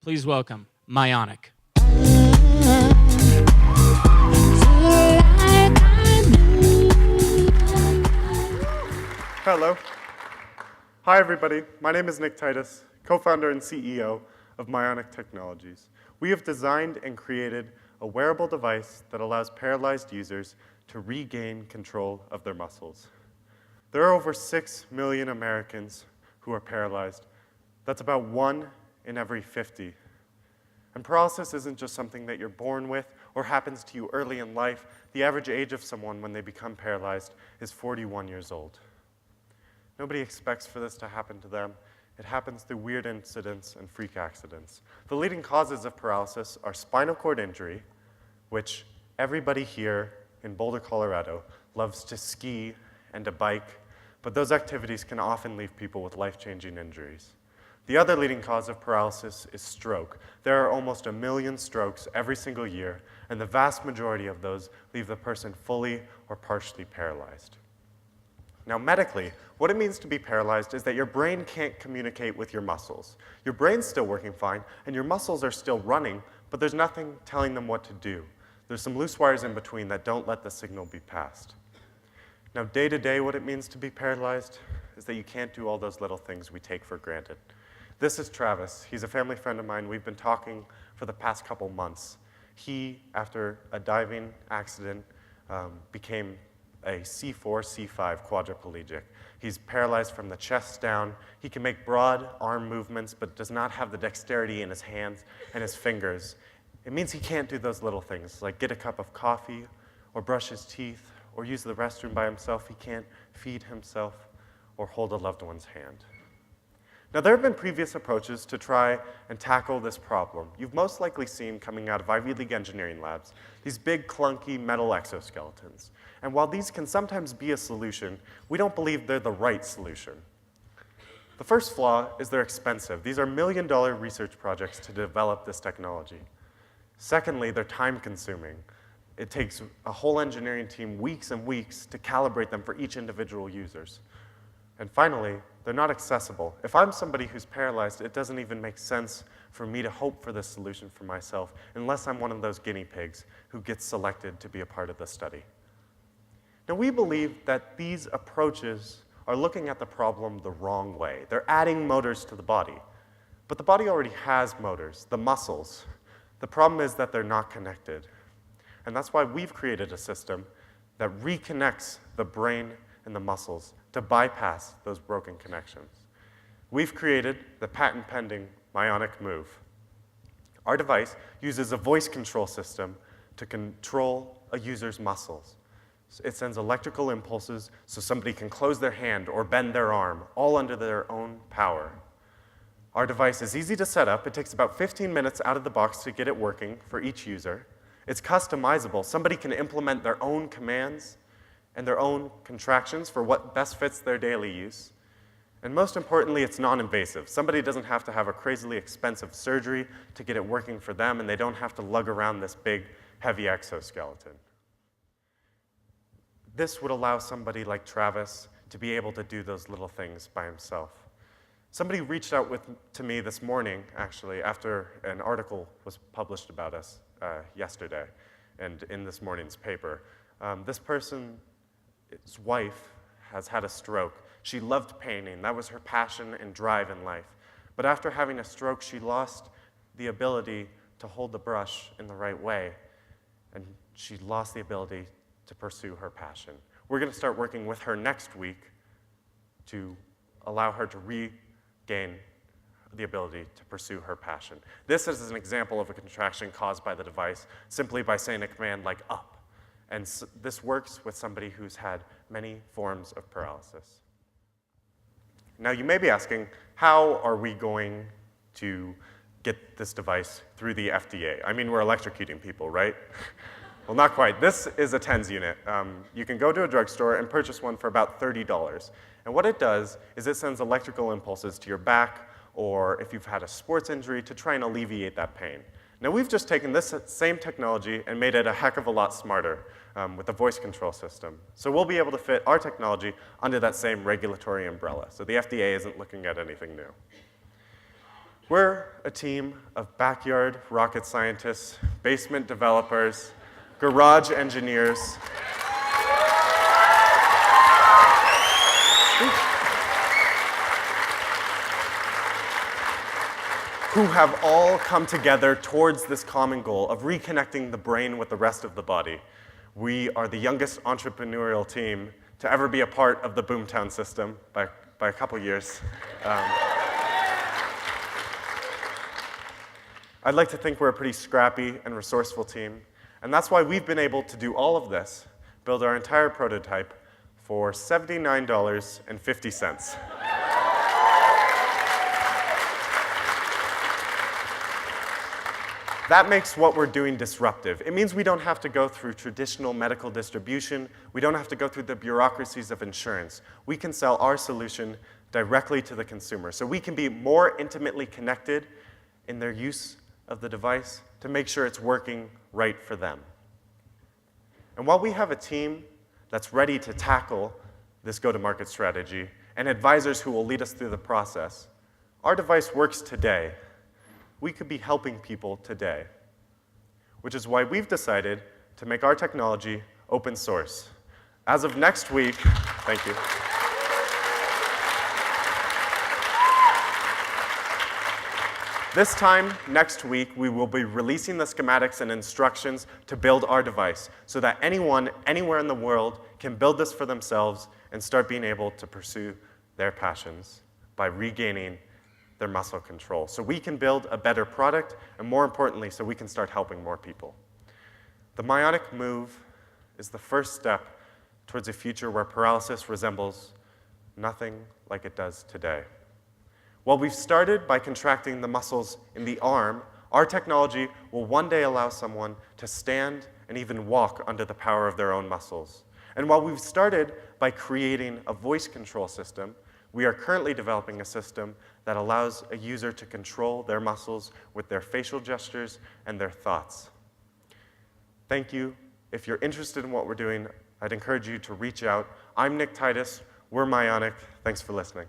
Please welcome Myonic. Hello. Hi, everybody. My name is Nick Titus, co-founder and CEO of Myonic Technologies. We have designed and created a wearable device that allows paralyzed users to regain control of their muscles. There are over 6 million Americans who are paralyzed. That's about 1 in every 50. And paralysis isn't just something that you're born with or happens to you early in life. The average age of someone when they become paralyzed is 41 years old. Nobody expects for this to happen to them. It happens through weird incidents and freak accidents. The leading causes of paralysis are spinal cord injury, which everybody here in Boulder, Colorado loves to ski and to bike, but those activities can often leave people with life-changing injuries. The other leading cause of paralysis is stroke. There are almost 1 million strokes every single year, and the vast majority of those leave the person fully or partially paralyzed. Now, medically, what it means to be paralyzed is that your brain can't communicate with your muscles. Your brain's still working fine, and your muscles are still running, but there's nothing telling them what to do. There's some loose wires in between that don't let the signal be passed. Now, day to day, what it means to be paralyzed is that you can't do all those little things we take for granted. This is Travis. He's a family friend of mine. We've been talking for the past couple months. He, after a diving accident, became a C4, C5 quadriplegic. He's paralyzed from the chest down. He can make broad arm movements, but does not have the dexterity in his hands and his fingers. It means he can't do those little things, like get a cup of coffee, or brush his teeth, or use the restroom by himself. He can't feed himself, or hold a loved one's hand. Now, there have been previous approaches to try and tackle this problem. You've most likely seen coming out of Ivy League engineering labs these big, clunky metal exoskeletons. And while these can sometimes be a solution, we don't believe they're the right solution. The first flaw is they're expensive. These are million-dollar research projects to develop this technology. Secondly, they're time-consuming. It takes a whole engineering team weeks and weeks to calibrate them for each individual users. And finally, they're not accessible. If I'm somebody who's paralyzed, it doesn't even make sense for me to hope for this solution for myself unless I'm one of those guinea pigs who gets selected to be a part of the study. Now, we believe that these approaches are looking at the problem the wrong way. They're adding motors to the body. But the body already has motors, the muscles. The problem is that they're not connected. And that's why we've created a system that reconnects the brain and the muscles to bypass those broken connections. We've created the patent-pending Myonic Move. Our device uses a voice control system to control a user's muscles. It sends electrical impulses so somebody can close their hand or bend their arm, all under their own power. Our device is easy to set up. It takes about 15 minutes out of the box to get it working for each user. It's customizable. Somebody can implement their own commands and their own contractions for what best fits their daily use. And most importantly, it's non-invasive. Somebody doesn't have to have a crazily expensive surgery to get it working for them, and they don't have to lug around this big, heavy exoskeleton. This would allow somebody like Travis to be able to do those little things by himself. Somebody reached out to me this morning, actually, after an article was published about us yesterday and in this morning's paper. This person's wife has had a stroke. She loved painting. That was her passion and drive in life. But after having a stroke, she lost the ability to hold the brush in the right way, and she lost the ability to pursue her passion. We're going to start working with her next week to allow her to regain the ability to pursue her passion. This is an example of a contraction caused by the device simply by saying a command like up. And this works with somebody who's had many forms of paralysis. Now, you may be asking, how are we going to get this device through the FDA? I mean, we're electrocuting people, right? Well, not quite. This is a TENS unit. You can go to a drugstore and purchase one for about $30. And what it does is it sends electrical impulses to your back, or if you've had a sports injury, to try and alleviate that pain. Now, we've just taken this same technology and made it a heck of a lot smarter with a voice control system. So we'll be able to fit our technology under that same regulatory umbrella. So the FDA isn't looking at anything new. We're a team of backyard rocket scientists, basement developers, garage engineers, who have all come together towards this common goal of reconnecting the brain with the rest of the body. We are the youngest entrepreneurial team to ever be a part of the Boomtown system by a couple years. I'd like to think we're a pretty scrappy and resourceful team, and that's why we've been able to do all of this, build our entire prototype for $79.50. That makes what we're doing disruptive. It means we don't have to go through traditional medical distribution. We don't have to go through the bureaucracies of insurance. We can sell our solution directly to the consumer. So we can be more intimately connected in their use of the device to make sure it's working right for them. And while we have a team that's ready to tackle this go-to-market strategy and advisors who will lead us through the process, our device works today. We could be helping people today, which is why we've decided to make our technology open source. As of next week, thank you. This time next week, we will be releasing the schematics and instructions to build our device so that anyone, anywhere in the world can build this for themselves and start being able to pursue their passions by regaining their muscle control. So we can build a better product, and more importantly, so we can start helping more people. The Myonic move is the first step towards a future where paralysis resembles nothing like it does today. While we've started by contracting the muscles in the arm, our technology will one day allow someone to stand and even walk under the power of their own muscles. And while we've started by creating a voice control system, we are currently developing a system that allows a user to control their muscles with their facial gestures and their thoughts. Thank you. If you're interested in what we're doing, I'd encourage you to reach out. I'm Nick Titus. We're Myonic. Thanks for listening.